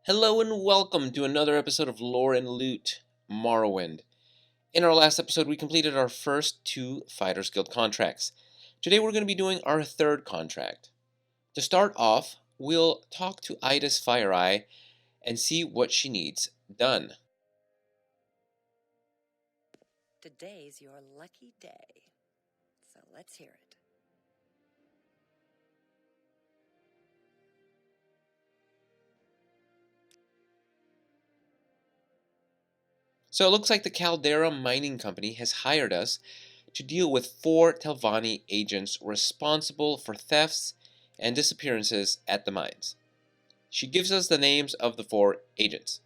Hello and welcome to another episode of Lore and Loot, Morrowind. In our last episode, we completed our first two Fighters Guild contracts. Today we're going to be doing our third contract. To start off, we'll talk to Ida's Fire Eye and see what she needs done. Today's your lucky day, so let's hear it. So it looks like the Caldera Mining Company has hired us to deal with 4 Telvanni agents responsible for thefts and disappearances at the mines. She gives us the names of the 4 agents: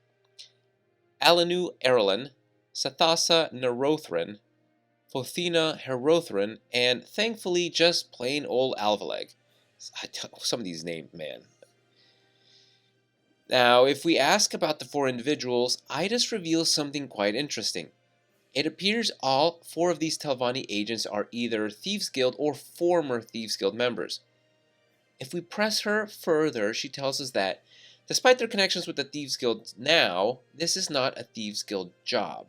Alanu Erlin, Sathasa Narothrin, Fothina Herothrin, and thankfully just plain old Alvaleg. Some of these names, man. Now, if we ask about the 4 individuals, Idas reveals something quite interesting. It appears all 4 of these Telvanni agents are either Thieves Guild or former Thieves Guild members. If we press her further, she tells us that, despite their connections with the Thieves Guild now, this is not a Thieves Guild job.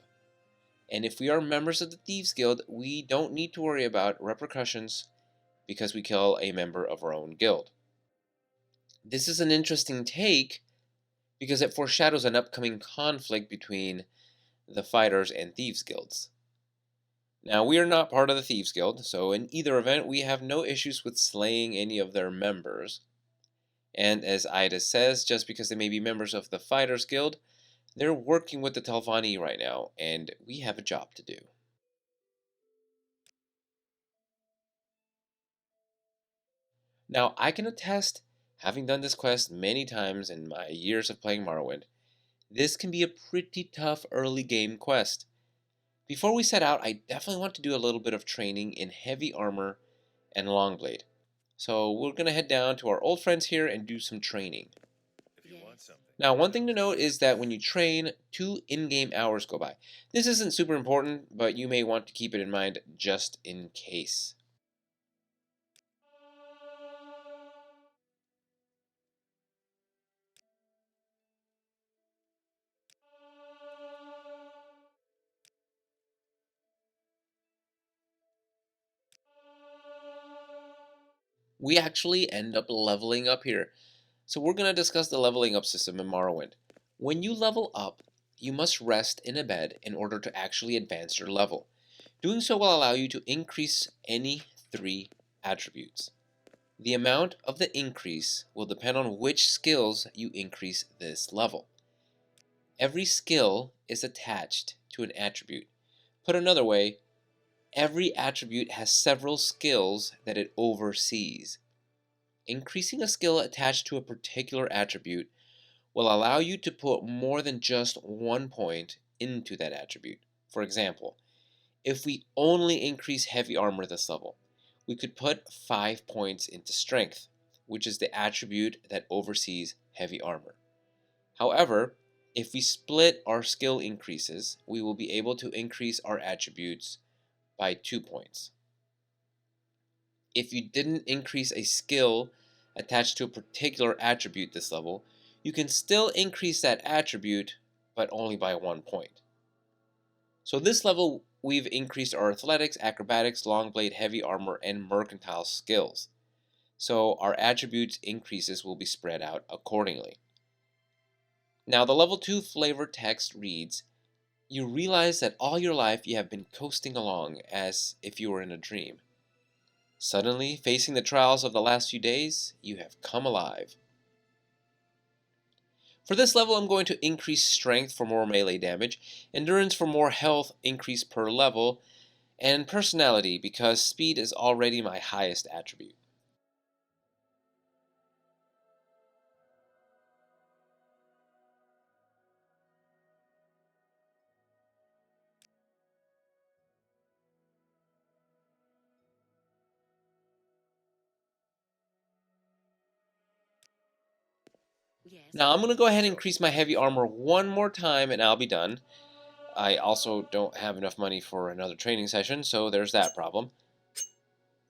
And if we are members of the Thieves Guild, we don't need to worry about repercussions because we kill a member of our own guild. This is an interesting take because it foreshadows an upcoming conflict between the Fighters and Thieves Guilds. Now, we are not part of the Thieves Guild, so in either event, we have no issues with slaying any of their members. And as Ida says, just because they may be members of the Fighters Guild, they're working with the Telvanni right now, and we have a job to do. Now, I can attest, having done this quest many times in my years of playing Morrowind, this can be a pretty tough early game quest. Before we set out, I definitely want to do a little bit of training in heavy armor and longblade. So we're going to head down to our old friends here and do some training. Now, one thing to note is that when you train, 2 in-game hours go by. This isn't super important, but you may want to keep it in mind just in case. We actually end up leveling up here. So we're going to discuss the leveling up system in Morrowind. When you level up, you must rest in a bed in order to actually advance your level. Doing so will allow you to increase any 3 attributes. The amount of the increase will depend on which skills you increase this level. Every skill is attached to an attribute. Put another way, every attribute has several skills that it oversees. Increasing a skill attached to a particular attribute will allow you to put more than just 1 point into that attribute. For example, if we only increase heavy armor this level, we could put 5 points into strength, which is the attribute that oversees heavy armor. However, if we split our skill increases, we will be able to increase our attributes by 2 points. If you didn't increase a skill attached to a particular attribute this level, you can still increase that attribute, but only by 1 point. So this level, we've increased our athletics, acrobatics, longblade, heavy armor, and mercantile skills. So our attributes increases will be spread out accordingly. Now the level 2 flavor text reads, "You realize that all your life you have been coasting along as if you were in a dream. Suddenly, facing the trials of the last few days, you have come alive." For this level, I'm going to increase strength for more melee damage, endurance for more health increase per level, and personality because speed is already my highest attribute. Now I'm going to go ahead and increase my heavy armor one more time and I'll be done. I also don't have enough money for another training session, so there's that problem.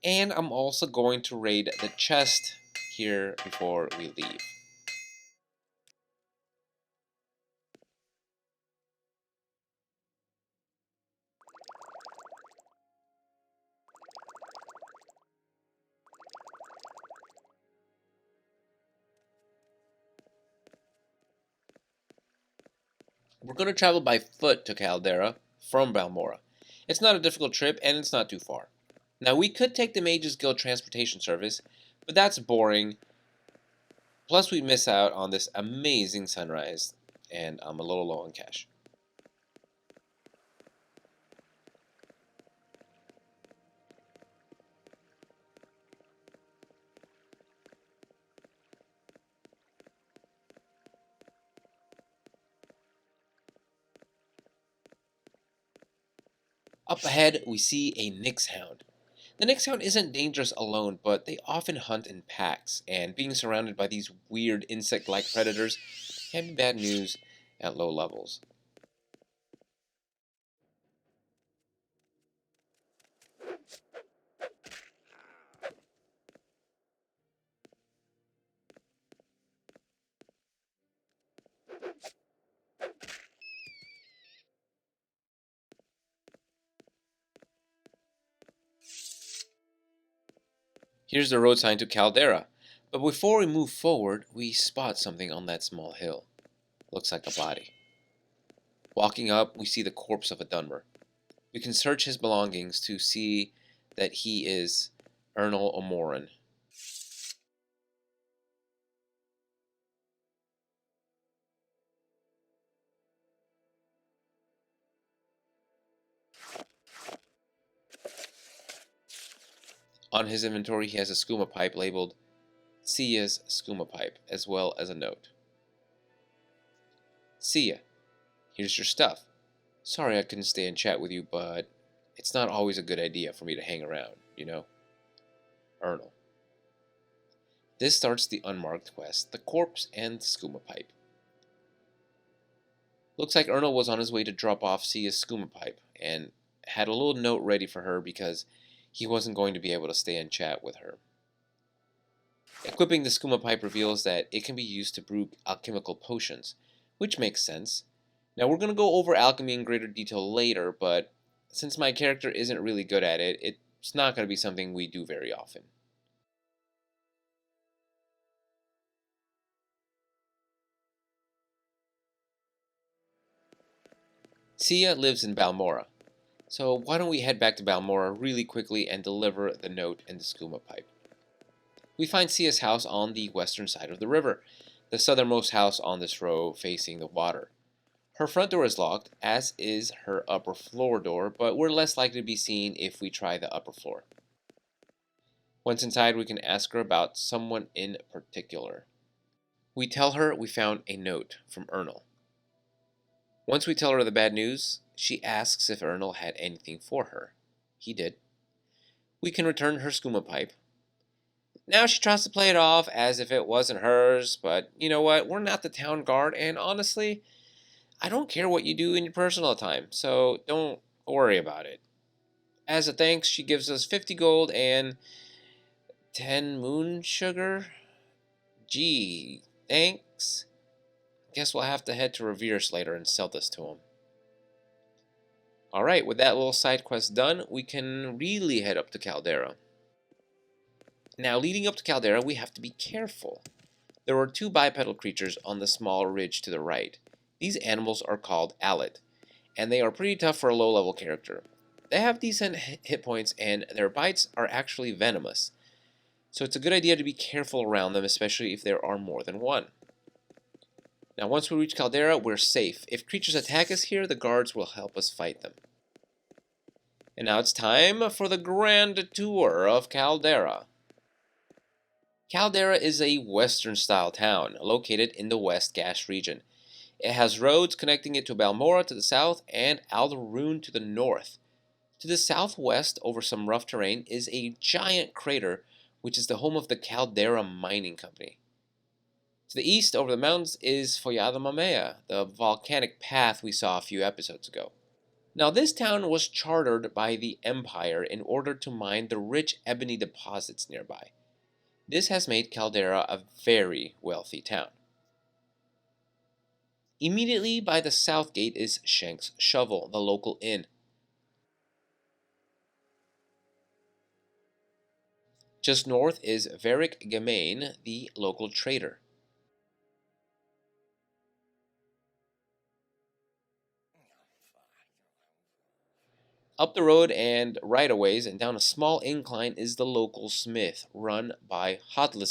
And I'm also going to raid the chest here before we leave. We're going to travel by foot to Caldera from Balmora. It's not a difficult trip and it's not too far. Now, we could take the Mages Guild transportation service, but that's boring. Plus, we miss out on this amazing sunrise, and I'm a little low on cash. Up ahead, we see a Nyx Hound. The Nyx Hound isn't dangerous alone, but they often hunt in packs, and being surrounded by these weird insect-like predators can be bad news at low levels. Here's the road sign to Caldera, but before we move forward, we spot something on that small hill. Looks like a body. Walking up, we see the corpse of a Dunmer. We can search his belongings to see that he is Ernal O'Moran. On his inventory, he has a skooma pipe labeled Sia's skooma pipe, as well as a note. Sia, here's your stuff. Sorry I couldn't stay and chat with you, but it's not always a good idea for me to hang around, you know? Ernal. This starts the Unmarked quest, the corpse and the skooma pipe. Looks like Ernal was on his way to drop off Sia's skooma pipe, and had a little note ready for her because he wasn't going to be able to stay and chat with her. Equipping the skooma pipe reveals that it can be used to brew alchemical potions, which makes sense. Now we're going to go over alchemy in greater detail later, but since my character isn't really good at it, it's not going to be something we do very often. Sia lives in Balmora, so why don't we head back to Balmora really quickly and deliver the note and the skooma pipe. We find Sia's house on the western side of the river, the southernmost house on this row facing the water. Her front door is locked, as is her upper floor door, but we're less likely to be seen if we try the upper floor. Once inside, we can ask her about someone in particular. We tell her we found a note from Ernal. Once we tell her the bad news, she asks if Ernal had anything for her. He did. We can return her skooma pipe. Now she tries to play it off as if it wasn't hers, but you know what? We're not the town guard, and honestly, I don't care what you do in your personal time, so don't worry about it. As a thanks, she gives us 50 gold and 10 moon sugar. Gee, thanks. Guess we'll have to head to Reverse later and sell this to him. Alright, with that little side quest done, we can really head up to Caldera. Now, leading up to Caldera, we have to be careful. There are two bipedal creatures on the small ridge to the right. These animals are called Alit, and they are pretty tough for a low-level character. They have decent hit points, and their bites are actually venomous. So it's a good idea to be careful around them, especially if there are more than one. Now, once we reach Caldera, we're safe. If creatures attack us here, the guards will help us fight them. And now it's time for the grand tour of Caldera. Caldera is a Western-style town located in the West Gash region. It has roads connecting it to Balmora to the south and Alderune to the north. To the southwest, over some rough terrain, is a giant crater, which is the home of the Caldera Mining Company. To the east, over the mountains, is Foyada Mamea, the volcanic path we saw a few episodes ago. Now, this town was chartered by the Empire in order to mine the rich ebony deposits nearby. This has made Caldera a very wealthy town. Immediately by the south gate is Shank's Shovel, the local inn. Just north is Varick Gemain, the local trader. Up the road and right a ways and down a small incline is the local smith, run by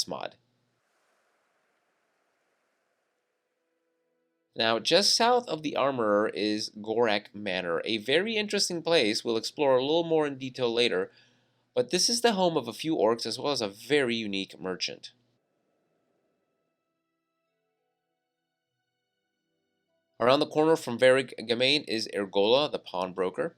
Mod. Now, just south of the armorer is Gorac Manor, a very interesting place we'll explore a little more in detail later, but this is the home of a few orcs as well as a very unique merchant. Around the corner from Varric Gemain is Ergola, the pawnbroker.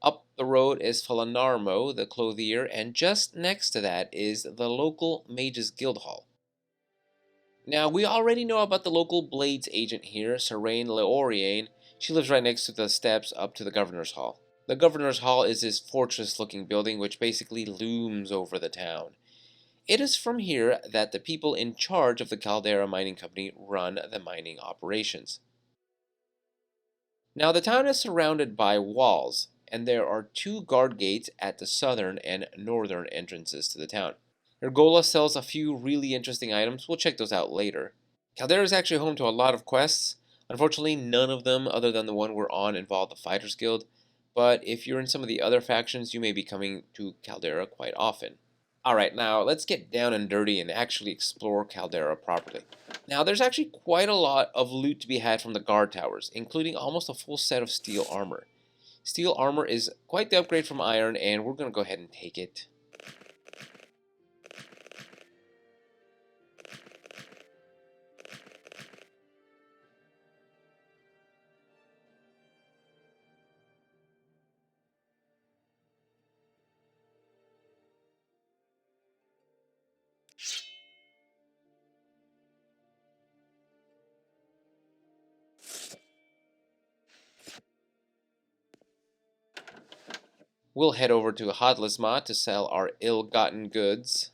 Up the road is Falanarmo, the clothier, and just next to that is the local Mages Guild Hall. Now, we already know about the local Blades agent here, Serene Leoriane. She lives right next to the steps up to the Governor's Hall. The Governor's Hall is this fortress-looking building which basically looms over the town. It is from here that the people in charge of the Caldera Mining Company run the mining operations. Now, the town is surrounded by walls, and there are two guard gates at the southern and northern entrances to the town. Ergola sells a few really interesting items. We'll check those out later. Caldera is actually home to a lot of quests. Unfortunately, none of them, other than the one we're on, involve the Fighters Guild. But if you're in some of the other factions, you may be coming to Caldera quite often. Alright, now let's get down and dirty and actually explore Caldera properly. Now, there's actually quite a lot of loot to be had from the guard towers, including almost a full set of steel armor. Steel armor is quite the upgrade from iron, and we're going to go ahead and take it. We'll head over to Hadlisma to sell our ill-gotten goods.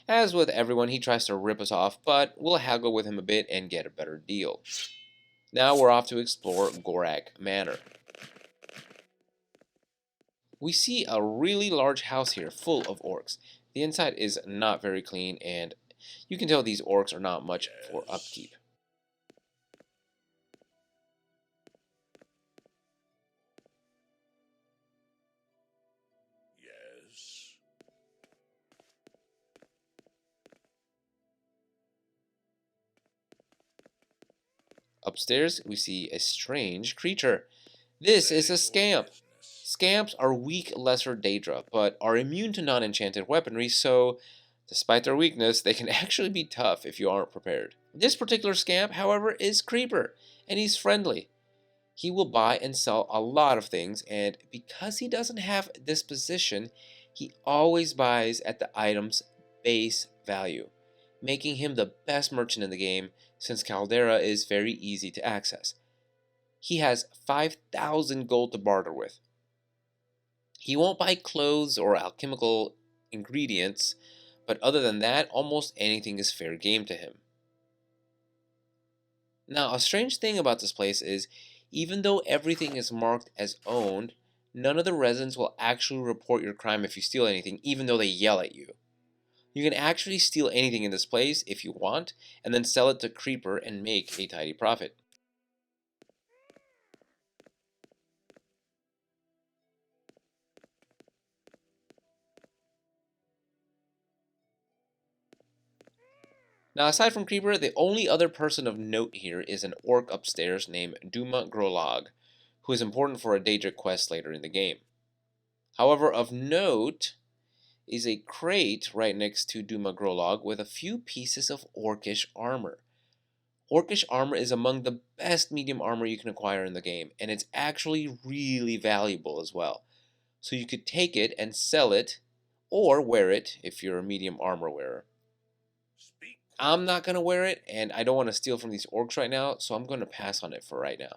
As with everyone, he tries to rip us off, but we'll haggle with him a bit and get a better deal. Now we're off to explore Gorac Manor. We see a really large house here full of orcs. The inside is not very clean, and you can tell these orcs are not much for upkeep. Yes. Upstairs, we see a strange creature. This is a scamp. Scamps are weak lesser Daedra, but are immune to non-enchanted weaponry, so despite their weakness, they can actually be tough if you aren't prepared. This particular scamp, however, is Creeper, and he's friendly. He will buy and sell a lot of things, and because he doesn't have disposition, he always buys at the item's base value, making him the best merchant in the game since Caldera is very easy to access. He has 5,000 gold to barter with. He won't buy clothes or alchemical ingredients, but other than that, almost anything is fair game to him. Now, a strange thing about this place is, even though everything is marked as owned, none of the residents will actually report your crime if you steal anything, even though they yell at you. You can actually steal anything in this place if you want, and then sell it to Creeper and make a tidy profit. Now, aside from Creeper, the only other person of note here is an orc upstairs named Duma Grolag, who is important for a Daedric quest later in the game. However, of note is a crate right next to Duma Grolag with a few pieces of orcish armor. Orcish armor is among the best medium armor you can acquire in the game, and it's actually really valuable as well. So you could take it and sell it, or wear it if you're a medium armor wearer. I'm not going to wear it, and I don't want to steal from these orcs right now, so I'm going to pass on it for right now.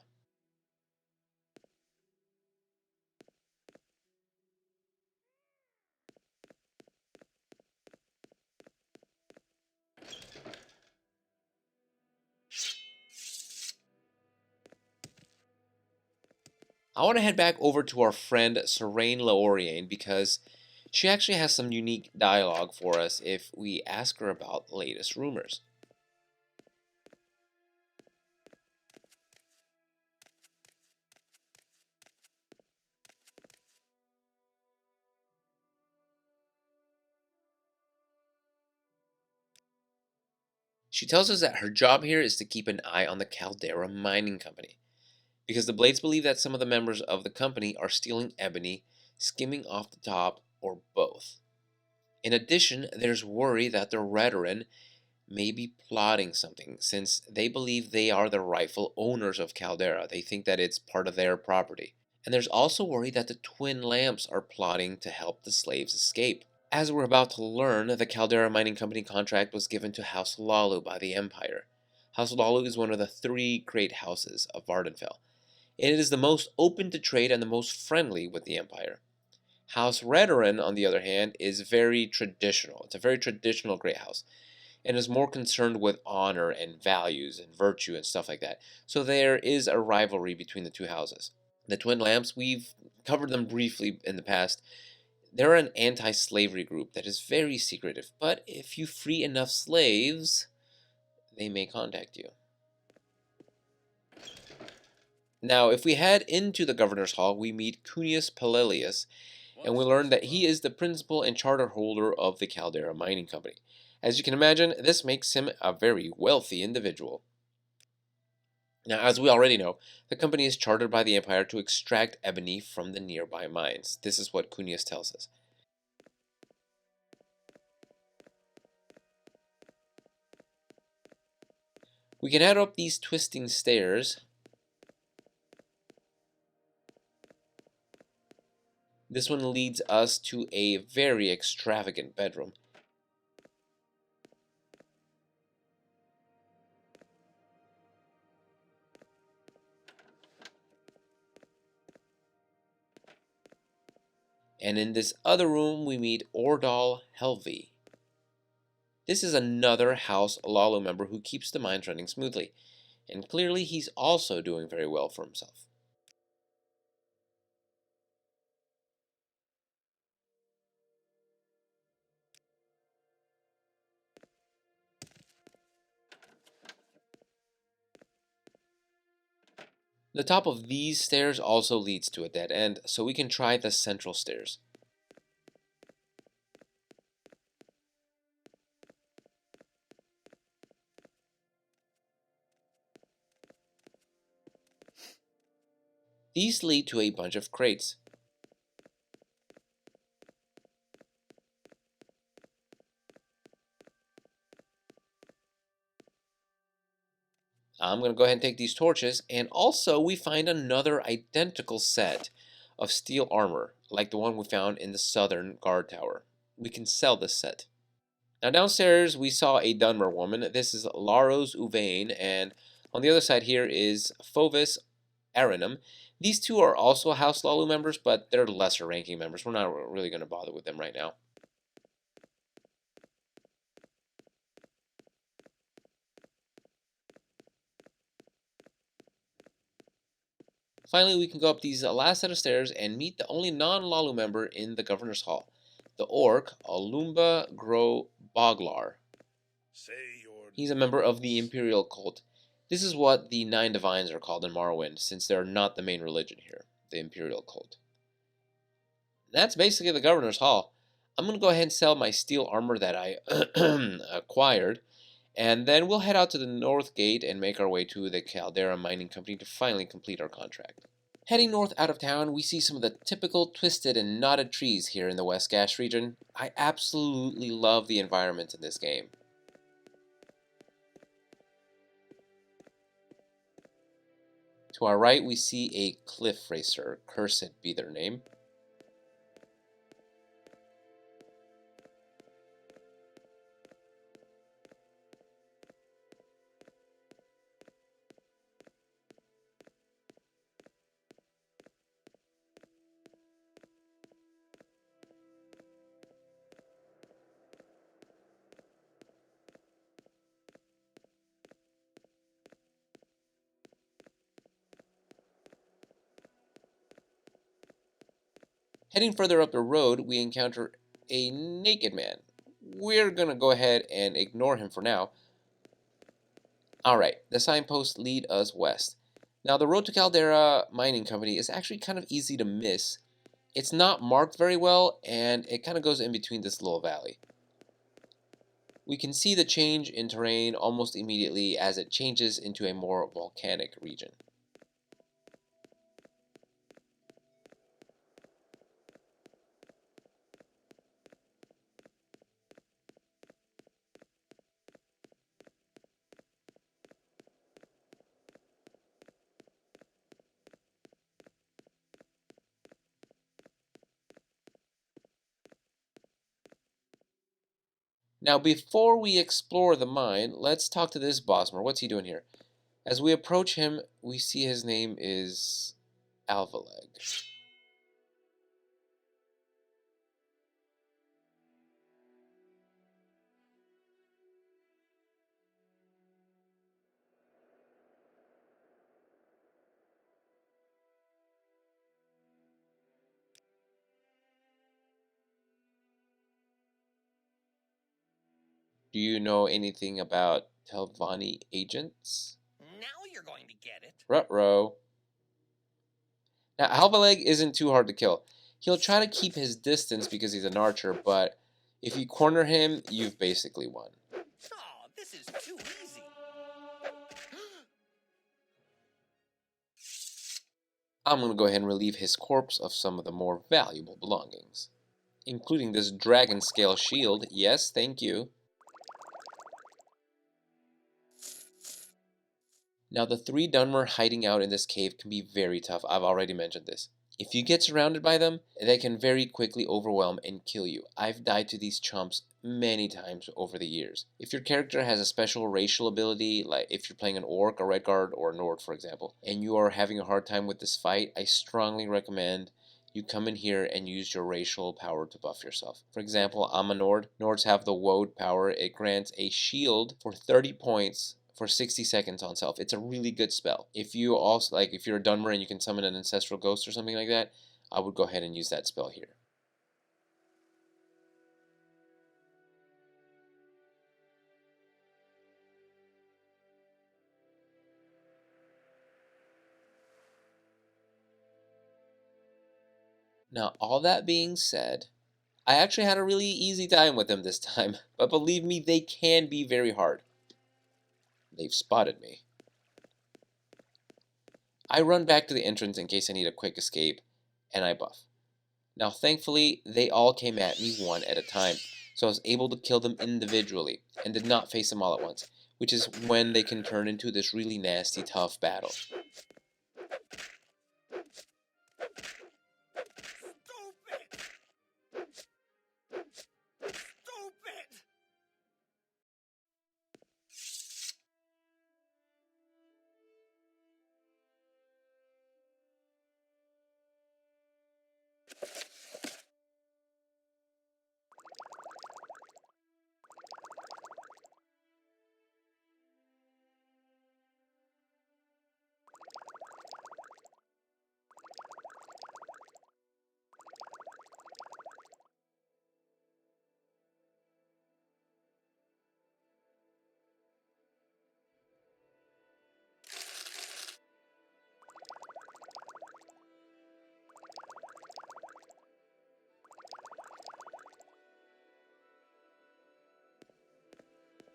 I want to head back over to our friend Serene Laoriane because she actually has some unique dialogue for us if we ask her about the latest rumors. She tells us that her job here is to keep an eye on the Caldera Mining Company, because the Blades believe that some of the members of the company are stealing ebony, skimming off the top, or both. In addition, there's worry that the Redoran may be plotting something, since they believe they are the rightful owners of Caldera. They think that it's part of their property. And there's also worry that the Twin Lamps are plotting to help the slaves escape. As we're about to learn, the Caldera Mining Company contract was given to House Lalu by the Empire. House Lalu is one of the three great houses of Vardenfell. It is the most open to trade and the most friendly with the Empire. House Redoran, on the other hand, is very traditional. It's a very traditional great house and is more concerned with honor and values and virtue and stuff like that. So there is a rivalry between the two houses. The Twin Lamps, we've covered them briefly in the past. They're an anti slavery group that is very secretive, but if you free enough slaves, they may contact you. Now, if we head into the Governor's Hall, we meet Cunius Pelelius, and we learn that he is the principal and charter holder of the Caldera Mining Company. As you can imagine, this makes him a very wealthy individual. Now, as we already know, the company is chartered by the Empire to extract ebony from the nearby mines. This is what Cunius tells us. We can head up these twisting stairs. This one leads us to a very extravagant bedroom. And in this other room, we meet Ordal Helvi. This is another House Lalo member who keeps the mines running smoothly, and clearly he's also doing very well for himself. The top of these stairs also leads to a dead end, so we can try the central stairs. These lead to a bunch of crates. I'm going to go ahead and take these torches, and also we find another identical set of steel armor, like the one we found in the southern guard tower. We can sell this set. Now downstairs we saw a Dunmer woman. This is Laros Uvain, and on the other side here is Fovis Aranum. These two are also House Lalu members, but they're lesser ranking members. We're not really going to bother with them right now. Finally, we can go up these last set of stairs and meet the only non-Lalu member in the Governor's Hall, the orc Alumba Gro Boglar. He's a member of the Imperial cult. This is what the Nine Divines are called in Morrowind, since they're not the main religion here, the Imperial cult. That's basically the Governor's Hall. I'm going to go ahead and sell my steel armor that I acquired, and then we'll head out to the North Gate and make our way to the Caldera Mining Company to finally complete our contract. Heading north out of town, we see some of the typical twisted and knotted trees here in the West Gash region. I absolutely love the environment in this game. To our right, we see a cliff racer, cursed be their name. Heading further up the road, we encounter a naked man. We're gonna go ahead and ignore him for now. Alright, the signposts lead us west. Now, the road to Caldera Mining Company is actually kind of easy to miss. It's not marked very well, and it kind of goes in between this little valley. We can see the change in terrain almost immediately as it changes into a more volcanic region. Now, before we explore the mine, let's talk to this Bosmer. What's he doing here? As we approach him, we see his name is Alvaleg. Do you know anything about Telvanni agents? Now you're going to get it. Ruh-roh. Now, Alvaleg isn't too hard to kill. He'll try to keep his distance because he's an archer, but if you corner him, you've basically won. Oh, this is too easy. I'm going to go ahead and relieve his corpse of some of the more valuable belongings, including this dragon scale shield. Yes, thank you. Now, the 3 Dunmer hiding out in this cave can be very tough. I've already mentioned this. If you get surrounded by them, they can very quickly overwhelm and kill you. I've died to these chumps many times over the years. If your character has a special racial ability, like if you're playing an Orc, a Redguard, or a Nord, for example, and you are having a hard time with this fight, I strongly recommend you come in here and use your racial power to buff yourself. For example, I'm a Nord. Nords have the Woad power. It grants a shield for 30 points for 60 seconds on self. It's a really good spell. If you also, like, if you're a Dunmer and you can summon an Ancestral Ghost or something like that, I would go ahead and use that spell here. Now, all that being said, I actually had a really easy time with them this time, but believe me, they can be very hard. They've spotted me. I run back to the entrance in case I need a quick escape, and I buff. Now, thankfully, they all came at me one at a time, so I was able to kill them individually, and did not face them all at once, which is when they can turn into this really nasty, tough battle. Stupid!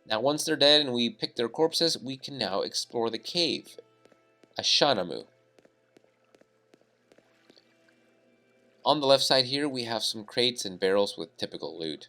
Now, once they're dead and we pick their corpses, we can now explore the cave, Ashanamu. On the left side here, we have some crates and barrels with typical loot.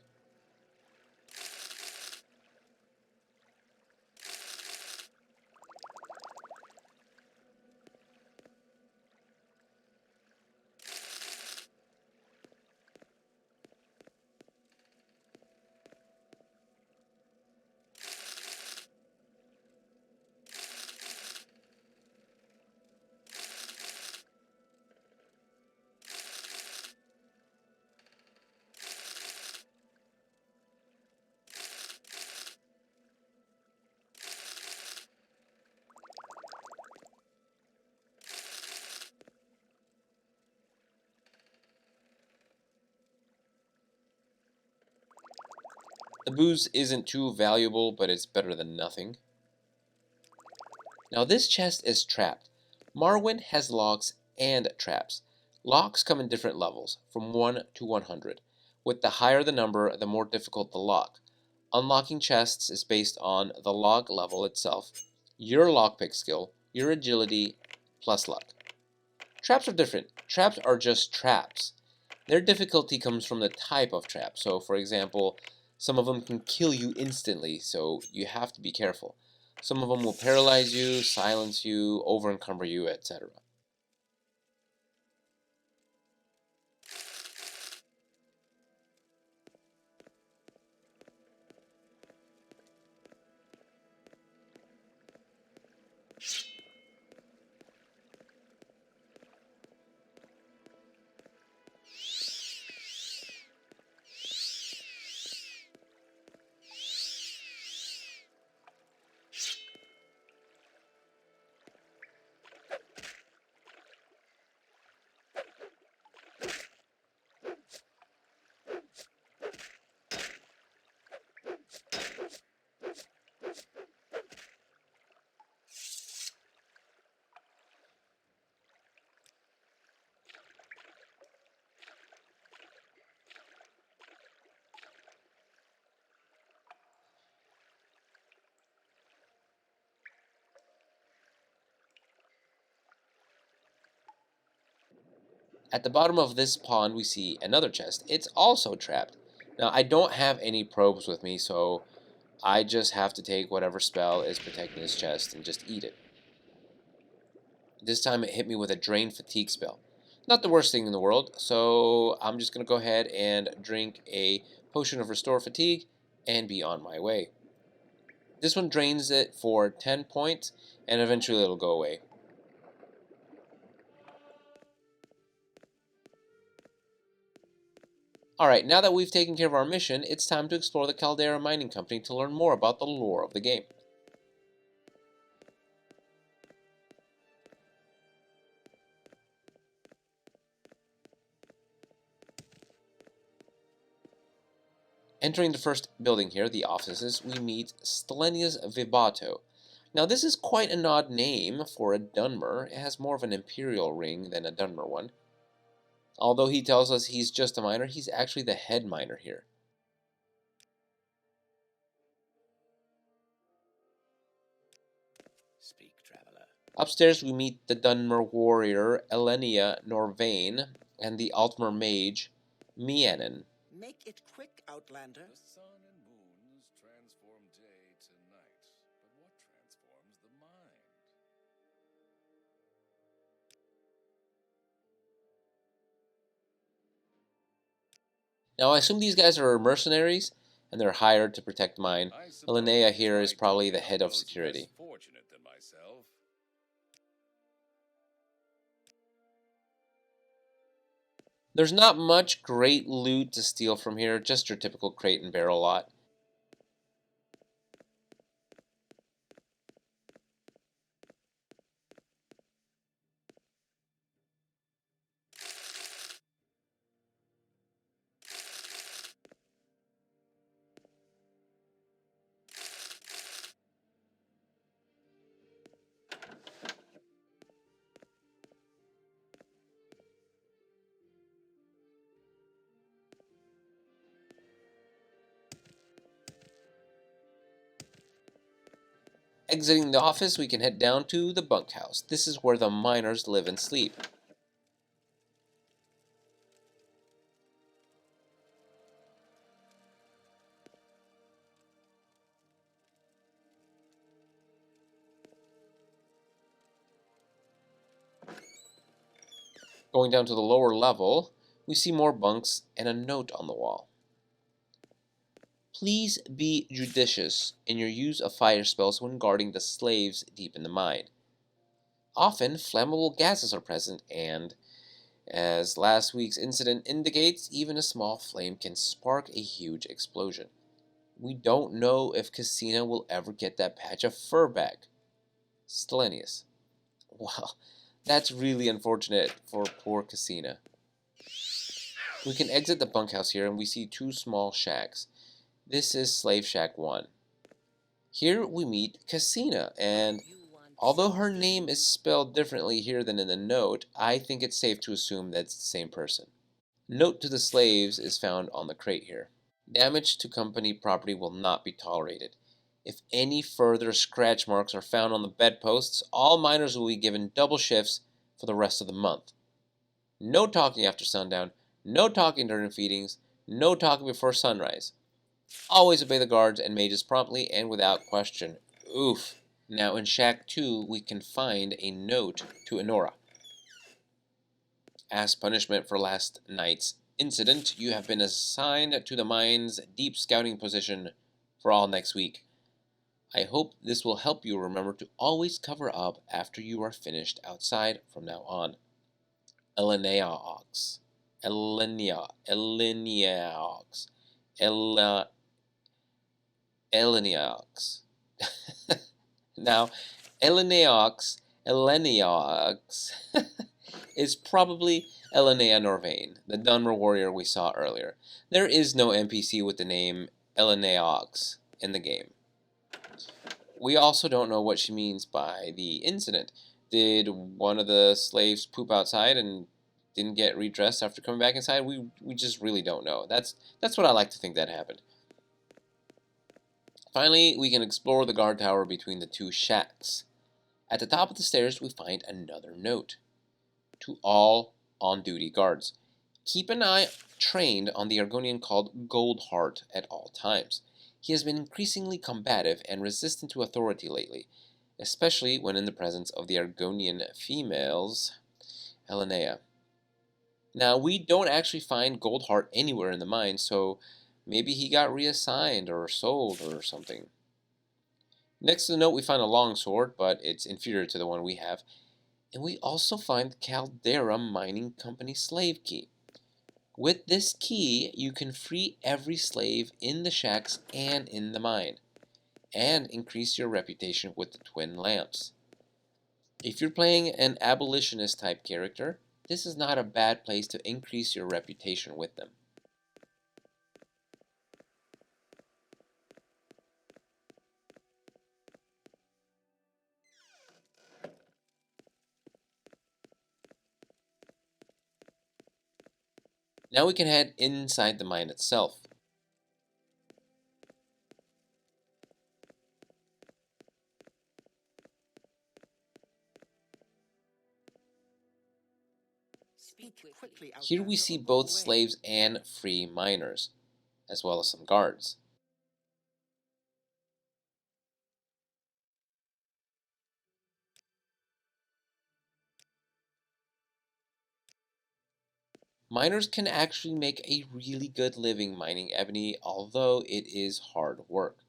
The booze isn't too valuable, but it's better than nothing. Now this chest is trapped. Morrowind has locks and traps. Locks come in different levels, from 1 to 100. With the higher the number, the more difficult the lock. Unlocking chests is based on the lock level itself, your lockpick skill, your agility, plus luck. Traps are different. Traps are just traps. Their difficulty comes from the type of trap. So, for example, some of them can kill you instantly, so you have to be careful. Some of them will paralyze you, silence you, over-encumber you, etc. At the bottom of this pond, we see another chest. It's also trapped. Now, I don't have any probes with me, so I just have to take whatever spell is protecting this chest and just eat it. This time it hit me with a Drain Fatigue spell. Not the worst thing in the world, so I'm just going to go ahead and drink a Potion of Restore Fatigue and be on my way. This one drains it for 10 points, and eventually it'll go away. Alright, now that we've taken care of our mission, it's time to explore the Caldera Mining Company to learn more about the lore of the game. Entering the first building here, the offices, we meet Stelenia's Vibato. Now this is quite an odd name for a Dunmer. It has more of an Imperial ring than a Dunmer one. Although he tells us he's just a miner, he's actually the head miner here. Speak, traveler. Upstairs we meet the Dunmer warrior Elenia Norvain and the Altmer mage Mianen. Make it quick, Outlander. The sun and moons transform day to night, but what transforms the mind? Now I assume these guys are mercenaries and they're hired to protect mine. I suppose Elenea here is trying to probably the help head of those security. less fortunate than myself. There's not much great loot to steal from here, just your typical crate and barrel lot. Exiting the office, we can head down to the bunkhouse. This is where the miners live and sleep. Going down to the lower level, we see more bunks and a note on the wall. Please be judicious in your use of fire spells when guarding the slaves deep in the mine. Often, flammable gases are present, and, as last week's incident indicates, even a small flame can spark a huge explosion. We don't know if Cassina will ever get that patch of fur back. Stelenius. Well, that's really unfortunate for poor Cassina. We can exit the bunkhouse here and we see two small shacks. This is Slave Shack 1. Here we meet Cassina, and although her name is spelled differently here than in the note, I think it's safe to assume that's the same person. Note to the slaves is found on the crate here. Damage to company property will not be tolerated. If any further scratch marks are found on the bedposts, all miners will be given double shifts for the rest of the month. No talking after sundown, no talking during feedings, no talking before sunrise. Always obey the guards and mages promptly and without question. Oof. Now in Shack 2, we can find a note to Enora. As punishment for last night's incident, you have been assigned to the mine's deep scouting position for all next week. I hope this will help you remember to always cover up after you are finished outside from now on. Eleneox. Eleneox. Now, Eleneox is probably Elenea Norvain, the Dunmer warrior we saw earlier. There is no NPC with the name Eleneox in the game. We also don't know what she means by the incident. Did one of the slaves poop outside and didn't get redressed after coming back inside? We just really don't know. That's what I like to think that happened. Finally, we can explore the guard tower between the two shacks. At the top of the stairs, we find another note. To all on-duty guards. Keep an eye trained on the Argonian called Goldheart at all times. He has been increasingly combative and resistant to authority lately, especially when in the presence of the Argonian females, Helenea. Now, we don't actually find Goldheart anywhere in the mine, so maybe he got reassigned or sold or something. Next to the note, we find a longsword, but it's inferior to the one we have. And we also find the Caldera Mining Company slave key. With this key, you can free every slave in the shacks and in the mine, and increase your reputation with the twin lamps. If you're playing an abolitionist type character, this is not a bad place to increase your reputation with them. Now we can head inside the mine itself. Here we see both slaves and free miners, as well as some guards. Miners can actually make a really good living mining ebony, although it is hard work.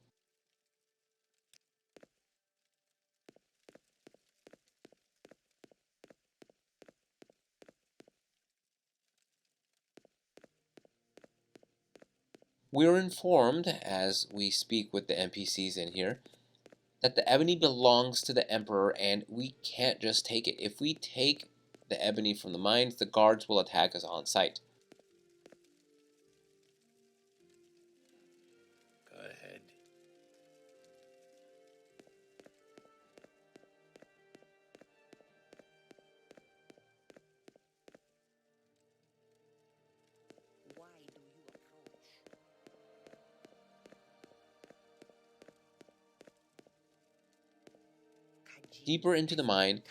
We're informed, as we speak with the NPCs in here, that the ebony belongs to the Emperor and we can't just take it. If we take the ebony from the mines, the guards will attack us on sight. Go ahead. Why do you approach? Deeper into the mine,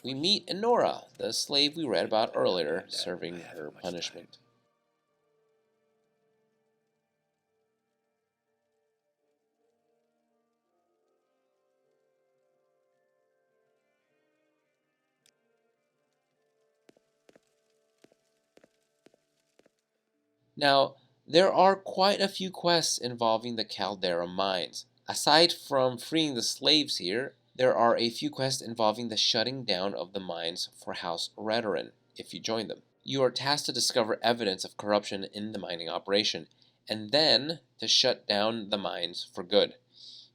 we meet Enora, the slave we read about earlier, serving her punishment. Now, there are quite a few quests involving the Caldera Mines. Aside from freeing the slaves here, there are a few quests involving the shutting down of the mines for House Redoran, if you join them. You are tasked to discover evidence of corruption in the mining operation, and then to shut down the mines for good,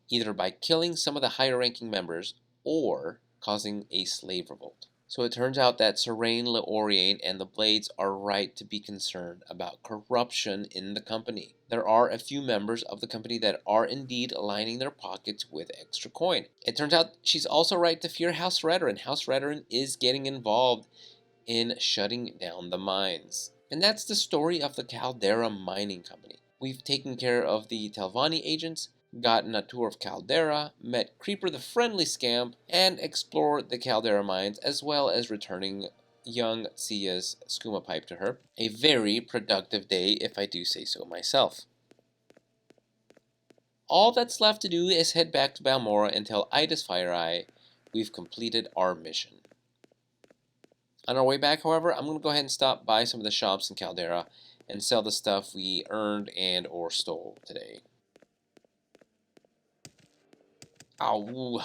either by killing some of the higher ranking members or causing a slave revolt. So it turns out that Serene Leorian and the Blades are right to be concerned about corruption in the company. There are a few members of the company that are indeed lining their pockets with extra coin. It turns out she's also right to fear House Redder, and House Redder is getting involved in shutting down the mines. And that's the story of the Caldera Mining Company. We've taken care of the Telvanni agents, gotten a tour of Caldera, met Creeper the friendly scamp, and explored the Caldera mines, as well as returning young Sia's skooma pipe to her. A very productive day, if I do say so myself. All that's left to do is head back to Balmora and tell Ida's Fire Eye we've completed our mission. On our way back, however, I'm going to go ahead and stop by some of the shops in Caldera and sell the stuff we earned and or stole today. Ow.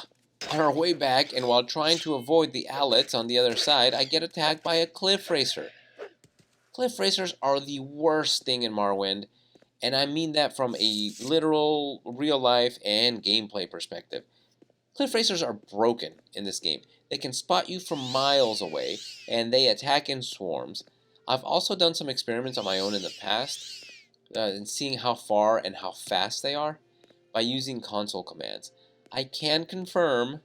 On our way back, and while trying to avoid the outlets on the other side, I get attacked by a cliff racer. Cliff racers are the worst thing in Morrowind, and I mean that from a literal, real life, and gameplay perspective. Cliff racers are broken in this game. They can spot you from miles away, and they attack in swarms. I've also done some experiments on my own in the past, and seeing how far and how fast they are by using console commands. I can confirm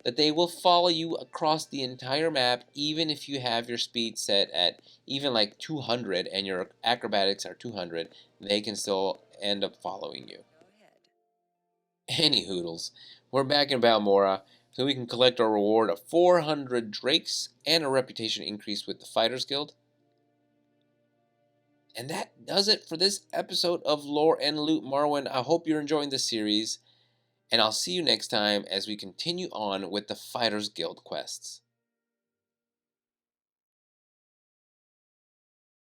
that they will follow you across the entire map, even if you have your speed set at even like 200 and your acrobatics are 200, they can still end up following you. Go ahead. Any hoodles, we're back in Balmora, so we can collect our reward of 400 drakes and a reputation increase with the Fighters Guild. And that does it for this episode of Lore and Loot Morrowind. I hope you're enjoying the series, and I'll see you next time as we continue on with the Fighters Guild quests.